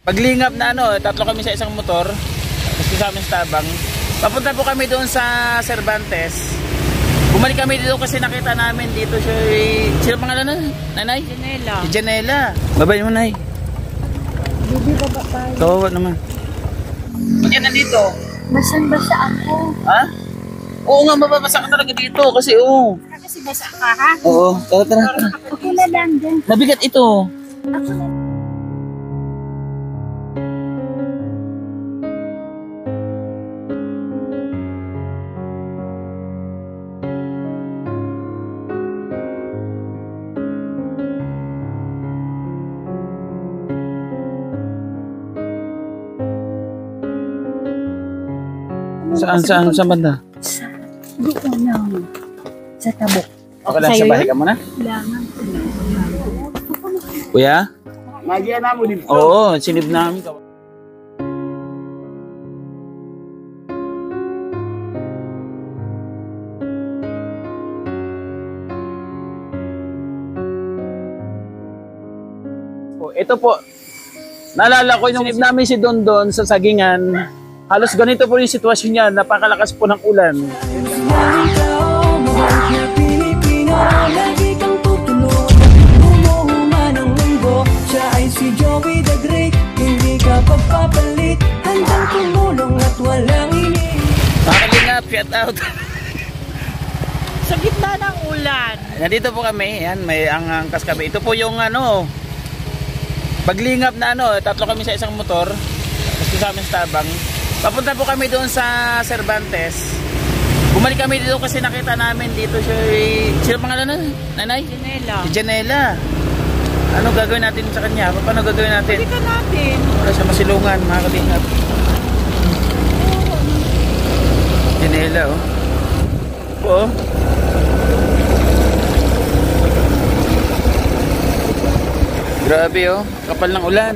Paglingap na tatlo kami sa isang motor. Tapos kasama sa tabang. Papunta po kami doon sa Cervantes. Bumalik kami dito kasi nakita namin dito siya. Sino pangalan na? Nanay? Janela. Si Janela. Babay mo, Nay. Bibi, baba tayo. Kawawa naman. Ba't yan nandito? Basan-basa ako. Ha? Oo nga, mababasa ka talaga dito kasi Kasi basa ka, ha? Oo, tara. Ako na lang din. Mabigat ito. Ako na. Saan banda? Doon lang. Sa tabok. Okay lang, sa balik ka muna? Kailangan. Kuya? Magiya na mo dito. Oo, sinib namin. Ito po, naalala ko yung sinib namin si Dondon sa Sagingan. Halos ganito po yung sitwasyon niya, napakalakas po ng ulan. Makalingap, shout out. Sa gitna ng ulan. Nandito po kami, yan, may angkas kami. Ito po yung paglingap na tatlo kami sa isang motor. Tapos kasama sa tabang. Papunta po kami doon sa Cervantes. Bumalik kami dito kasi nakita namin dito siya. Sino pangalan na? Nanay? Janela. Si Janela. Ano gagawin natin sa kanya? Paano gagawin natin? Pwede ka natin. Wala siya masilungan, mga kalingap. Janela, Oo. Grabe, kapal ng ulan.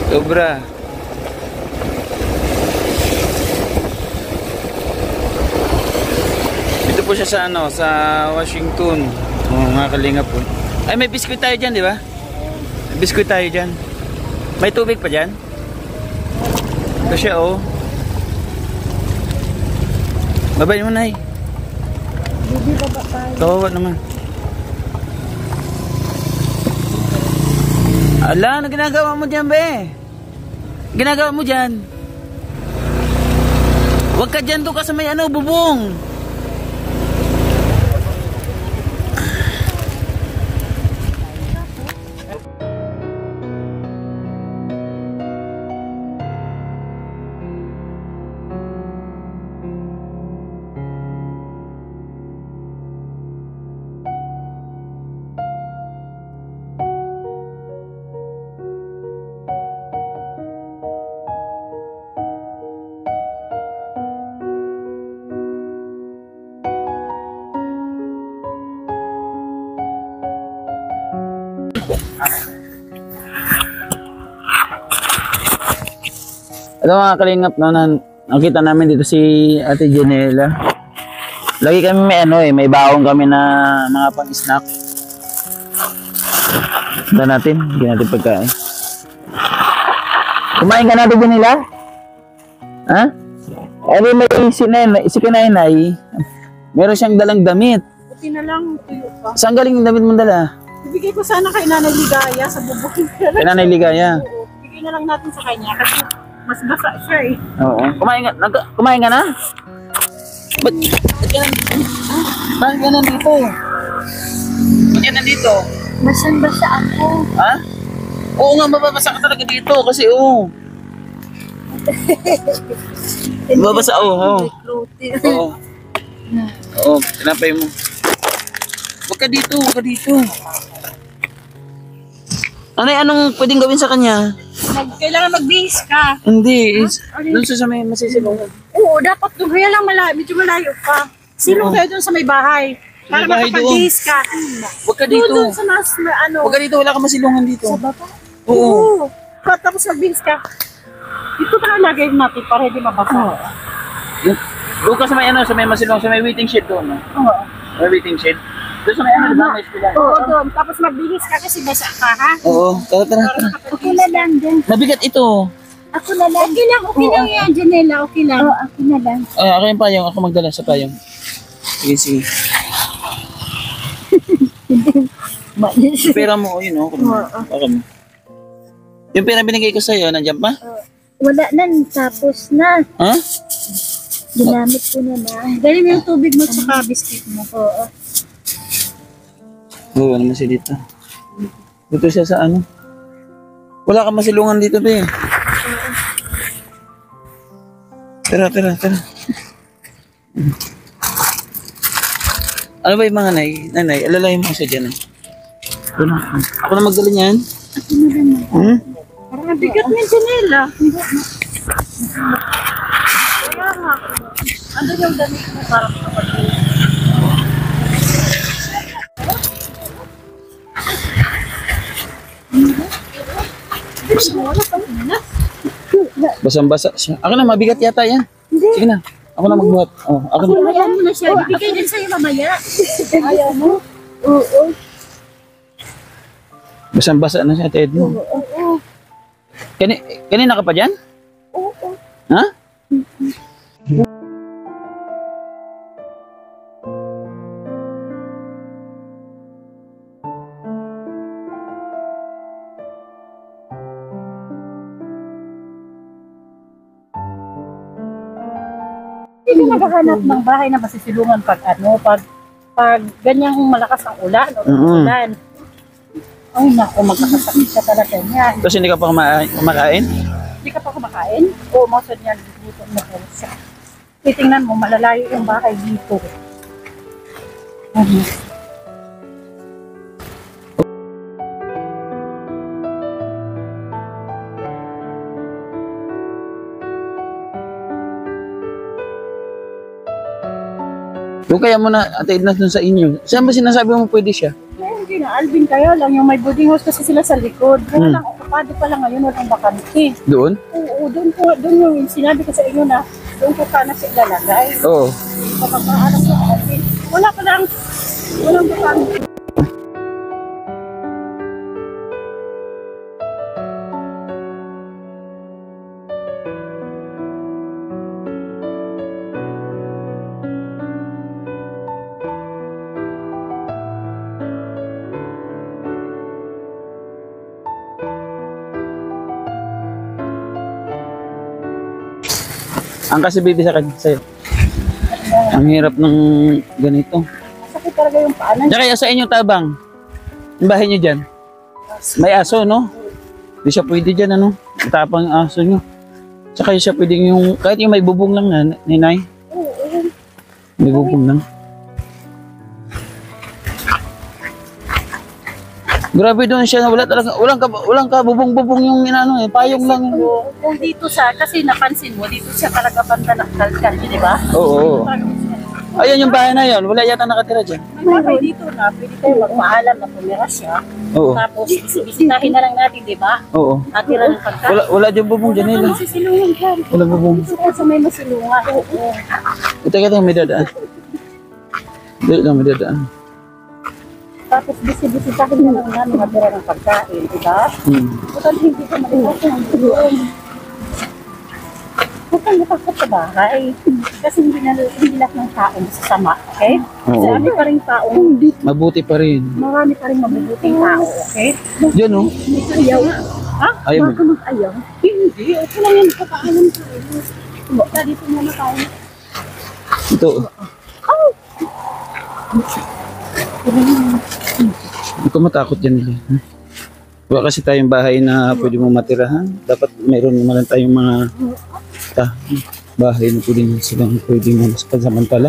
Sobra. Dito po siya sa Washington. Mga kalingap po. Ay, may biskuit tayo dyan, di ba? May biskuit tayo dyan. May tubig pa dyan? Ito siya, Babay mo, Nay. Bibi, baba tayo. Kawawa naman. Ala, ano ginagawa mo dyan, be? Ginagawa mo dyan? Huwag ka dyan, doon ka sa may bubong. Ito mga kalingap, nakita namin dito si Ate Janela. Lagi kami may baong kami na mga pang-snack. Ito natin, hindi natin pagkain. Kumain ka na, Ate Janela? Ha? May si Kanainay, meron siyang dalang damit. Buti na lang, tuyo pa. Saan galing yung damit mong dala? Ibigay ko sana kay Nanay Ligaya sa bubong. Kay Nanay Ligaya? Oo, ibigay na lang natin sa kanya kasi mas basa siya Oo. Kumain ka na? Ba't ka nandito? Ba't ka nandito? Basan-basa ako. Ha? Oo nga, mababasa ka talaga dito kasi mababasa, Oo. Tinapay mo. Huwag ka dito. Anong pwedeng gawin sa kanya? Kailangan magbihis ka. Hindi. Doon sa may masisilungan. Oo, dapat doon. Kaya lang medyo malayo pa. Silong kayo doon sa may bahay. Para makapag-bihis ka. Huwag ka dito. Doon sa Huwag ka dito. Wala ka masilungan dito. Sa baba? Oo. Tapos magbihis ka. Dito pa nalagay natin para hindi mabasa. Doon ka sa may sa may masilungan, sa may waiting shed doon. Oo. May waiting shed. Doon sa may ano, di ba? May eskwela. Oo, doon. Tapos magbihis ka kasi basa ka, ha? Oo, tara, tara, tara. Ako na lang din. Mabigat ito. Ako na lang. Okay lang yan, Janela. Okay lang. Oo, ako na lang. Ako yung payong, ako magdala sa payong. Sige, sige. Pera mo, yun o. Okay mo. Yung pera binigay ko sa'yo, nandiyan pa? Wala na, tapos na. Ha? Ginamit ko na na. Dali mo yung tubig mo at saka biscuit mo. Oo. Oo, naman siya dito. Dito siya sa ano. Wala ka masilungan dito, be. Tara, tara, tara. Ano ba yung mga nanay? Alalayan mo siya dyan. Ako na magdala niyan. Hmm? Parang nabigat mo yung Janela. Kaya nga. Ano yung damit mo parang kapatid? Basang-basa siya. Ako na, mabigat yata yan. Sige na. Ako na magbuhat. Oh, ako na. Ayaw mo na siya. Ibigay din sa'yo mamaya. Ayaw mo? Oo. Basang-basa na siya, Ted mo. Oo. Kanina ka pa dyan? Oo. Ha? Hindi ka naghahanap ng bahay na masisilungan pag ganyang malakas ang ulan o ulan. Ay naku, magkakasakit ka talaga niyan. Tapos hindi ka pa kumakain? Hindi ka pa kumakain? Oo, masod niyan, gutom na po siya. Titingnan mo, malalayo yung bahay dito. Yung kaya mo na, Ate Edna, dun sa inyo. Saan ba sinasabi mo pwede siya? Hindi na, Alvin kayo lang, yung may boarding house kasi sila sa likod. Kaya lang, okupado pa lang ngayon, walang bakante. Doon? Oo, doon yung sinabi ko sa inyo na, doon ko sana siya ilalagay. Oo. Pagkakaalam ko, Alvin, wala pa lang, walang bakante. Ang kasi baby sa kanya sa'yo. Ang hirap ng ganito. Sakit talaga yung paanan. Diyan kaya sa inyo tabang. Yung bahay nyo dyan. May aso, no? Hindi siya pwede dyan, ano? Matapang yung aso nyo. Tsaka siya pwede yung, kahit yung may bubong lang na, ninay. May bubong lang. Grabe doon siya, wala talaga, walang ka bubong-bubong yung inano eh, payong lang. Kung dito siya, kasi napansin mo, dito siya talaga banda ng kalkal, di ba? Oo. Ayan yung bahay na yun, wala yata nakatira dyan. May bahay dito na, pwede tayo magpaalam na pumira siya. Oo. Tapos, bisitahin na lang natin, di ba? Oo. Atira ng pagkain. Wala dyan bubong dyan nila. Wala sisilungan dyan. Wala bubong. Gusto ko sa may masilungan. Oo. Ito may dadaan. Dito may dadaan. Tapos, bisitahin na lang namin atira ng pagkain, di ba? Total, hindi ka maliwas ng doon. Huwag kang natakot sa bahay. Kasi hindi lahat ng tao masasama, okay? Oo. Marami pa rin tao. Mabuti pa rin. Marami pa rin mabubuting tao, okay? Diyan, no? May ayaw. Ha? Ayaw mo. Baka mag-ayaw? Hindi. Okay lang yan. Nakakaalam tayo. Baka dito muna tayo. Ito. Hindi ko matakot dyan nila. Wala kasi tayong bahay na pwede mo matirahan. Dapat mayroon naman tayong mga bahay na pwede mo silang pwede mo sa pansamantala.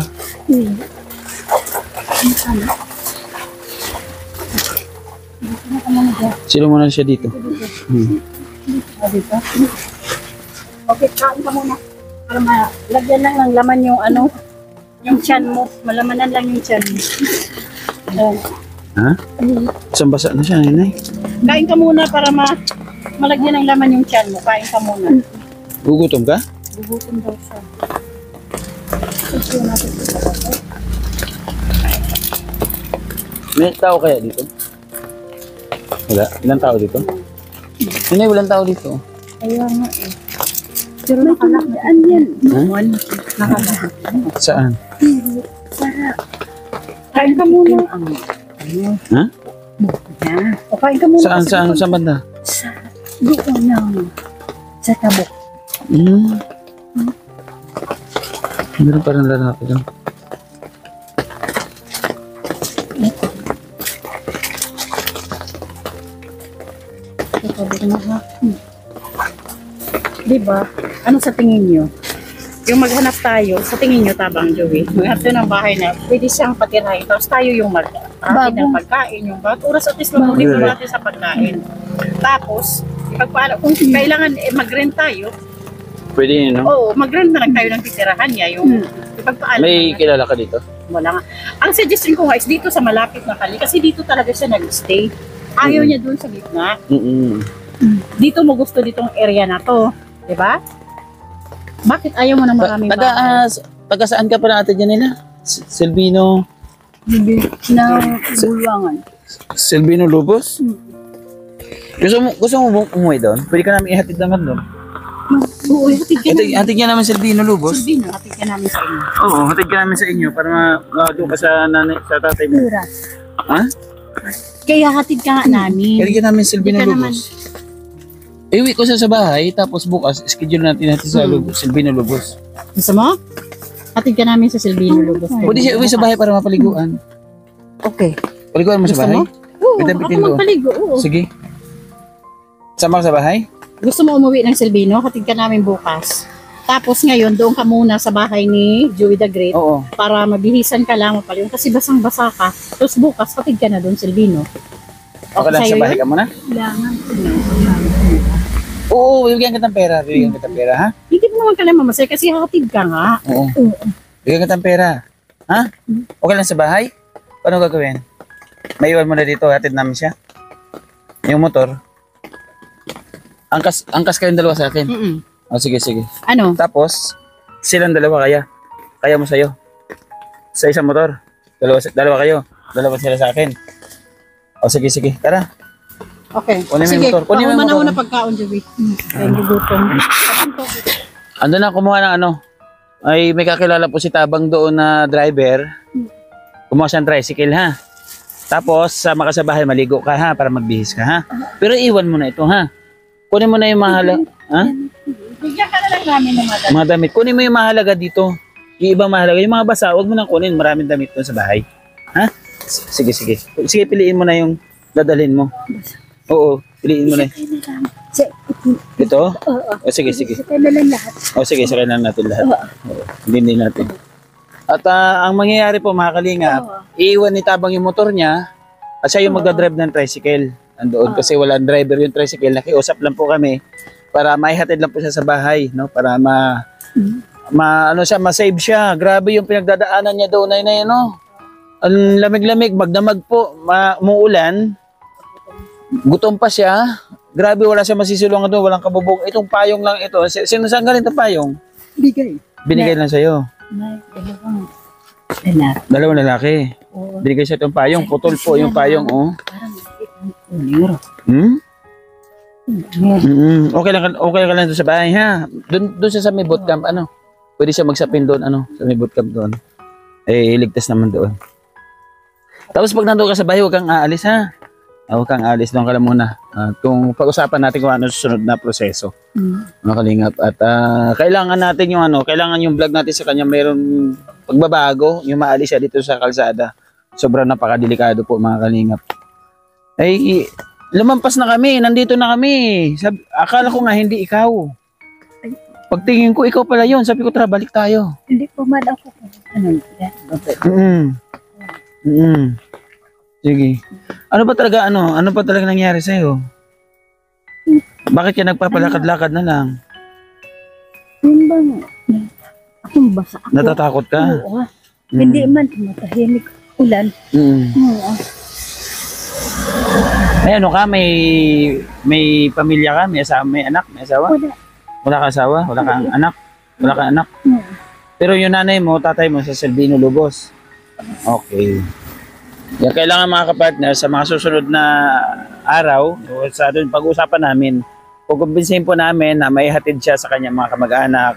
Silo mo na siya dito. Dito? Okay, kain ka muna. Para malagyan lang ng laman yung ano, yung tiyan mo. Malamanan lang yung tiyan mo. Ha? Isang basa na siya, nanay. Kain ka muna para malagyan ng laman yung tiyan mo. Kain ka muna. Gugutom ka? Gugutom daw siya. May tao kaya dito? Wala. Ilang tao dito? Hindi, walang tao dito. Kaya nga eh. Pero nakalakdaan yan. Noon, nakalakdaan. Saan? Kain ka muna. Ha? O kain ka muna. Saan banda? Doon lang. Sa tabok. Meron parang lalaki lang. Diba? Ano sa tingin nyo? Yung maghanap tayo, sa tingin nyo, Tabang Joey, maghanap tayo ng bahay na pwede siyang patirahin. Tapos tayo yung mag-akin ng pagkain, yung bawat oras at least mamulit mo natin sa pagkain. Tapos, kung kailangan mag-rent tayo, Pwede yun, no? oo, mag-rent na lang tayo ng titirahan niya. Yung ipagpaalam. May kilala ka dito? Wala nga. Ang suggestion ko nga is dito sa malapit na kali kasi dito talaga siya nag-stay. Ayaw niya doon sa gitna. Dito mo gusto ditong area na to. Diba? Bakit ayaw mo ng maraming bahay? Taga saan ka pala ate dyan nila? Silvino? Na Bulwangan. Silvino Lubos? Gusto mo umuwi doon? Pwede ka namin ihatid naman doon. Oo, hatid ka namin. Hatid ka namin Silvino Lubos? Silvino, hatid ka namin sa inyo. Oo, hatid ka namin sa inyo para doon ka sa nanay, sa tatay mo. Ha? Kaya hatid ka nga namin. Hatid ka namin Silvino Hindi ka Lubos. Iwi ko sa bahay, tapos bukas, schedule natin sa Silvino Lubos. Gusto mo? Hatid ka namin sa Silvino Lubos. Pwede siya uwi sa bahay para mapaliguan. Okay. Paliguan mo sa bahay? Oo, May damit din ako doon. magpaligo. Oo. Sige. Sama ka sa bahay? Gusto mo umuwi ng Silvino? Hatid ka namin bukas. Tapos ngayon, doon ka muna sa bahay ni Joey the Great Oo. para mabihisan ka lang mapaligo. Kasi basang-basa ka. Tapos bukas, hatid ka na doon Silvino. Okay lang sa sa'yo bahay yun? ka muna? Kailangan. Oo, bibigyan kita ng pera. Bibigyan kita ng pera, ha? Hindi mo naman ka lang mamasay kasi hatid ka nga. Oo. Bibigyan kita ng pera. Ha? Okay lang sa bahay? Paano gagawin? Maiwan mo na dito, hatid namin siya. Yung motor. Angkas kayong dalawa sa akin. O, sige. Ano? Tapos, silang dalawa kaya. Kaya mo sa'yo. Sa isang motor. Dalawa kayo. Dalawa sila sa akin. O, sige. Tara. Okay. Kunin mo yung Sige, motor. Kunin mo yung pakuman motor. ako na pagkaon, Joey. Kaya gugutom. Ando na, kumuha ng ano. Ay, may kakilala po si Tabang doon na driver. Kumuha siya ng tricycle, ha? Tapos, sama ka sa bahay, maligo ka, ha? Para magbihis ka, ha? Pero iwan mo na ito, ha? Kunin mo na yung mahalaga. Ha? Bigyan ka na lang namin ng madali. Mga damit. Kunin mo yung mahalaga dito. Yung ibang mahalaga. Yung mga basa, huwag mo nang kunin. Maraming damit doon sa bahay. Ha? Sige. Sige, piliin mo na yung dadalhin mo. Oo, piliin mo na. Ito? O, sige. Sakay na lang lahat. O, sige, sakay na natin lahat. Hindi natin. At ang mangyayari po, mga kalingap, iiwan ni Tabang yung motor niya at siya yung magdadrive ng tricycle. Andoon kasi walang driver yung tricycle. Nakiusap lang po kami para maihatid lang po siya sa bahay, no? Para ma-save siya. Grabe yung pinagdadaanan niya doon na yun, no? Ang lamig-lamig, magdamag po, umuulan. Gutom pa siya. Grabe, wala siya masisilungan doon, walang kabubog. Itong payong lang ito. Saan galing itong payong? Bigay. Binigay lang sa'yo. Dalawang lalaki. Dalawang lalaki. Binigay siya itong payong. Putol po yung payong, oh. Parang euro. Okay lang doon sa bahay, ha? Doon siya sa may bootcamp, ano? Pwede siya magsapin doon, ano? Sa may bootcamp doon. Eh, ligtas naman doon. Tapos pag nandoon ka sa bahay, huwag kang aalis, ha? Huwag kang aalis, doon ka lang muna. Kung pag-usapan natin kung ano susunod na proseso. Mga kalingap. At kailangan natin yung kailangan yung vlog natin sa kanya mayroong pagbabago, yung maalis siya dito sa kalsada. Sobrang napakadelikado po, mga kalingap. Ay, lumampas na kami, nandito na kami. Akala ko nga hindi ikaw. Pagtingin ko, ikaw pala yun. Sabi ko, tara, balik tayo. Hindi po man ako. Ano yan? Sige. Ano ba talaga nangyari sa'yo? Bakit ka nagpapalakad-lakad na lang? Yun bang, akong basa ako. Natatakot ka? Oo. Hindi man, matahimik ulan. Oo. May ano ka? May pamilya ka? May anak? May asawa? Wala. Wala ka asawa? Wala kang anak? Wala kang anak? Pero yung nanay mo, tatay mo sa Silvino Lubos. Okay. Kaya kailangan mga kapartner sa mga susunod na araw, o sa doon pag-uusapan namin, kukumbinsihin po namin na may hatid siya sa kanyang mga kamag-anak,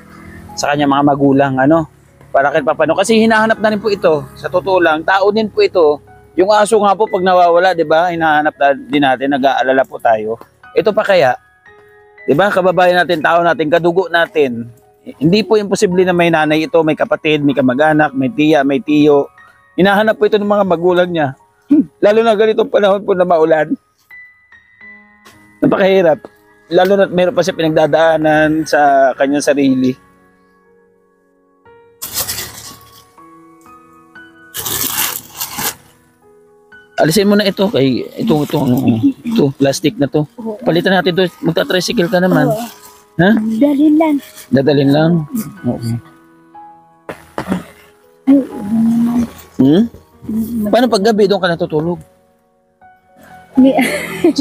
sa kanyang mga magulang, ano, para kahit papano. Kasi hinahanap na rin po ito, sa totoo lang, tao din po ito. Yung aso nga po pag nawawala, di ba, hinahanap din natin, nag-aalala po tayo. Ito pa kaya, di ba, kababayan natin, tao natin, kadugo natin. Hindi po imposible na may nanay ito, may kapatid, may kamag-anak, may tiya, may tiyo. Hinahanap po ito ng mga magulang niya. Lalo na ganitong panahon po na maulan. Napakahirap. Lalo na meron pa siya pinagdadaanan sa kanyang sarili. Alisin mo na ito kay ito plastic na to. Palitan natin to. Magta-tricycle ka naman. Ha? Dalhin lang. Dadalhin lang. Oo. Paano pag gabi doon ka natutulog?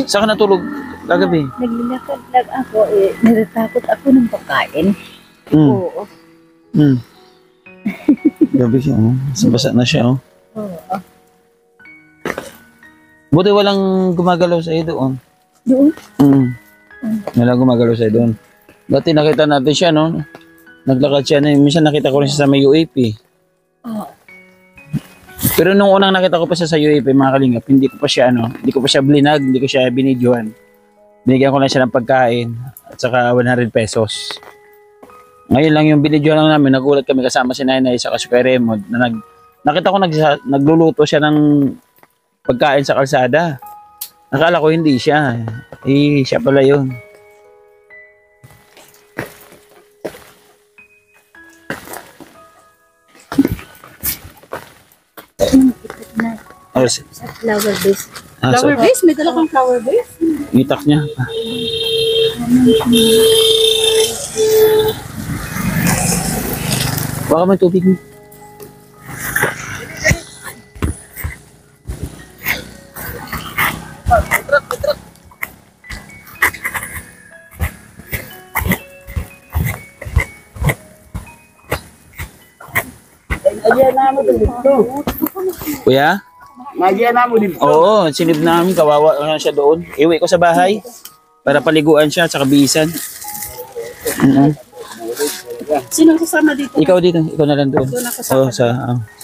Saan ka natulog kagabi? Naglalakad lang ako natatakot ako ng pagkain. Oo. Gabi siya, basa na siya, oh. Oo. Buti walang gumagalaw sa iyo doon. Doon? Walang gumagalaw sa iyo doon. Dati nakita natin siya, no? Naglakad siya na, minsan nakita ko rin siya sa may UAP. Oo. Pero nung unang nakita ko pa siya sa UAP, mga kalingap, hindi ko pa siya blinag, hindi ko siya binidyohan. Binigyan ko lang siya ng pagkain at saka 100 pesos. Ngayon lang yung binidyohan lang namin, nagulat kami kasama si Nanay sa Kuya Raymond na nakita ko nagluluto siya ng pagkain sa kalsada. Nakala ko hindi siya. Siya pala yun. Sa flower base. Flower base? May dala kang flower base? Itak niya. Baka may tubig mo. Magiya na mo dito. Kuya? Magiya na mo dito. Oo, sinib namin. Kawawa na siya doon. Iwi ko sa bahay para paliguan siya sa kabisan. Sino kasama dito? Ikaw dito. Ikaw na lang doon. Oo,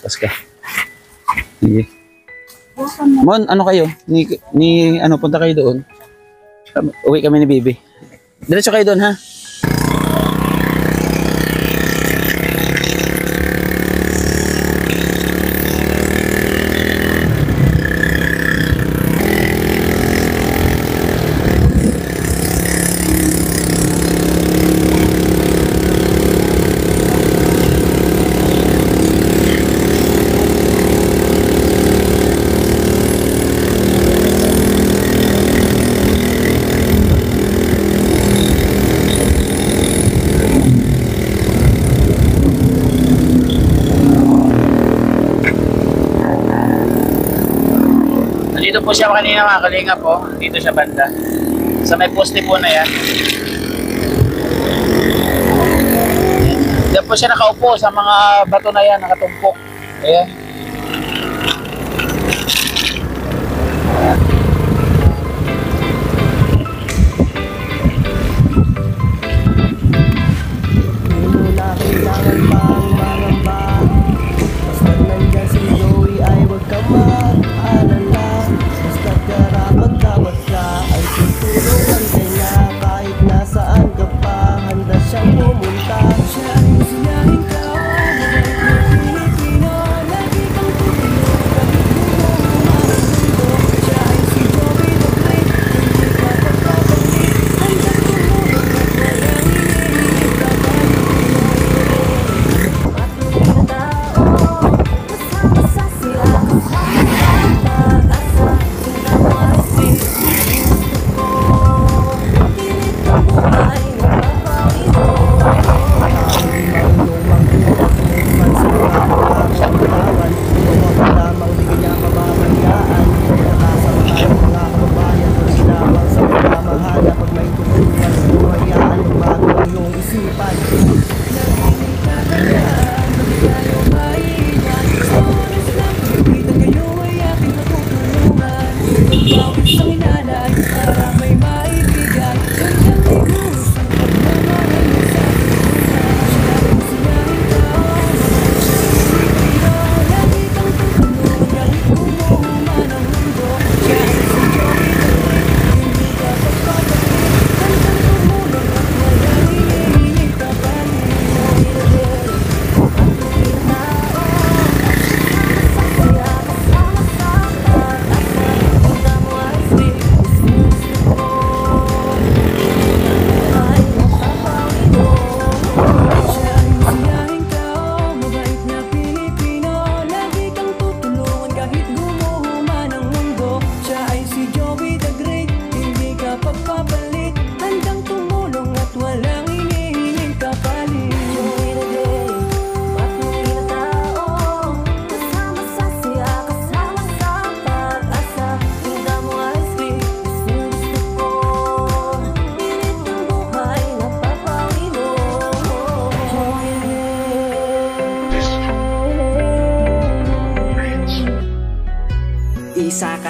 Paska. Sige. Mon, ano kayo? Ano, punta kayo doon. Uwi kami ni Bibi. Diretso kayo doon, ha? Dito po siya kanina mga kalinga po. Dito siya banda. Sa may poste po na yan. Diyan po siya nakaupo sa mga bato na yan, nakatumpok. Ayan.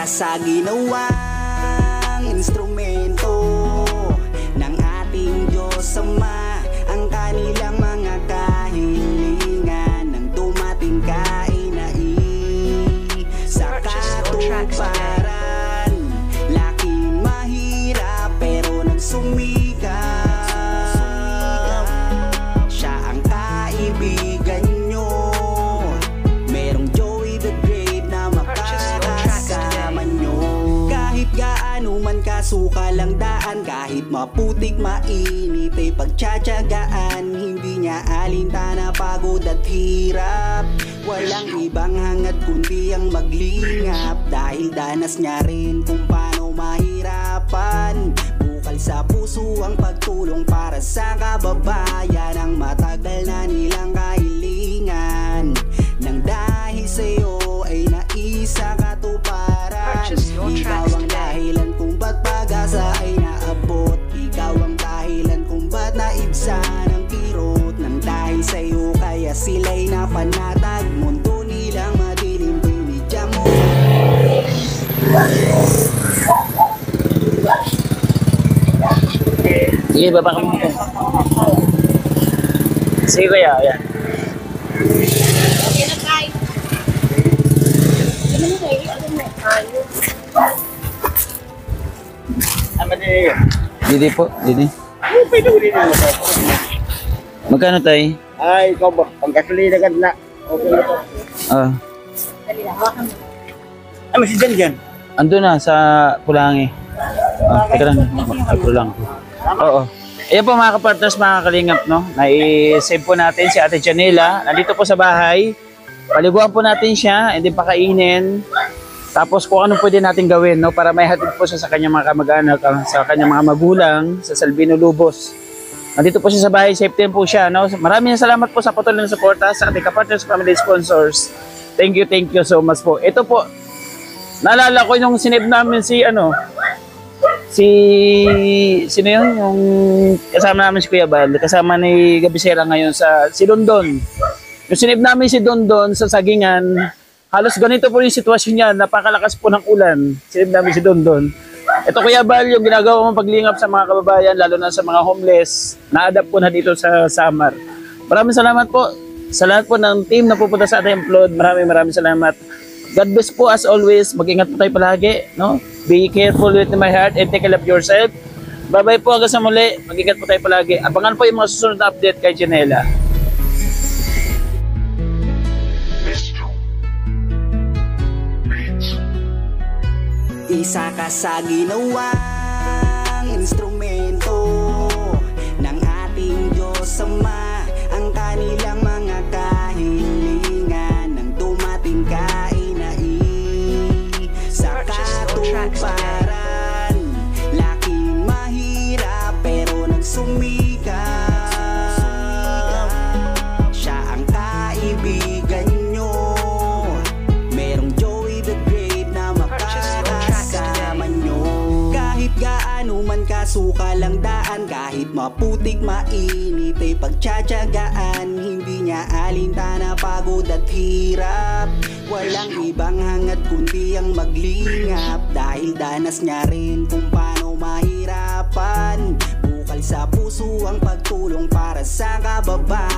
ka sa ginawang instrumento ng ating Diyos Ama, ang kanilang mga kahilingan nang dumating ka ay sa katuparan. Laking mahirap pero nagsumikap, siya ang kaibigan nyo. Merong Joey the Great na makakasama nyo. Kahit gaano man kasukal ang daan, kahit maputik mainit ay pagtsatsagaan, hindi niya alintana pagod at hirap. Walang ibang hangad kundi ang maglingap, dahil danas niya rin kung paano mahirapan. Bukal sa puso ang pagtulong para sa kababayan, ang matagal na nilang kahilingan, nang dahil sa'yo ay naisa katuparan. Ikaw ang dahilan kung ba't pag-asa ay naabot, ikaw ang dahilan kung ba't naibsa ng kirot. Nang dahil sa'yo kaya sila'y napanatag, mundo nilang madilim binidya mo. Sige, baba ka muna. Sige kuya, ayan. Didi po, Didi. Pwede ko rin ang motor. Magkano tay? Ay, ikaw ba? Panggasolina ka na. Okay na po. Ah, Ano si Jan dyan? ando na sa Pulangi. Ah, teka lang. Pulang. Oo. Ayan po mga kapartners, mga kalingap, no? Nai-save po natin si Ate Janela. Nandito po sa bahay. Paliguan po natin siya, and then pakainin. Tapos kung ano pwede natin gawin, no? Para may hatid po siya sa kanyang mga kamag-anak, sa kanyang mga magulang, sa Salvino Lubos. Nandito po siya sa bahay, safety po siya, no? Maraming salamat po sa patuloy na suporta sa ating kapartners, family sponsors. Thank you so much po. Ito po, naalala ko yung sinave namin sino yun? Yung kasama namin si Kuya Bal, kasama ni Gabisera ngayon si Dondon. Yung sinave namin si Dondon sa Sagingan, halos ganito po yung sitwasyon niya, napakalakas po ng ulan. Sinave namin si Dondon. Ito Kuya Bal, yung ginagawa mong paglingap sa mga kababayan, lalo na sa mga homeless, na-adapt po na dito sa Samar. Maraming salamat po sa lahat po ng team na pupunta sa ating upload. Maraming salamat. God bless po as always. Mag-ingat po tayo palagi, no? Be careful with my heart and take care of yourself. Bye-bye po hanggang sa muli. Mag-ingat po tayo palagi. Abangan po yung mga susunod na update kay Janela. Isa ka sa ginawang instrumento ng ating Diyos Ama, ang kanilang mga kahilingan nang dumating ka ay sa katuparan. Laking mahirap pero nagsumikap, siya ang kaibigan nyo. Merong Joey the Great na makakasama nyo. Kahit gaano man kasukal ang daan, kahit maputik mainit ay pagtsatsagaan, hindi niya alintana pagod at hirap. Walang ibang hangad kundi ang maglingap, dahil danas niya rin kung paano mahirapan. Bukal sa puso ang pagtulong para sa kababayan.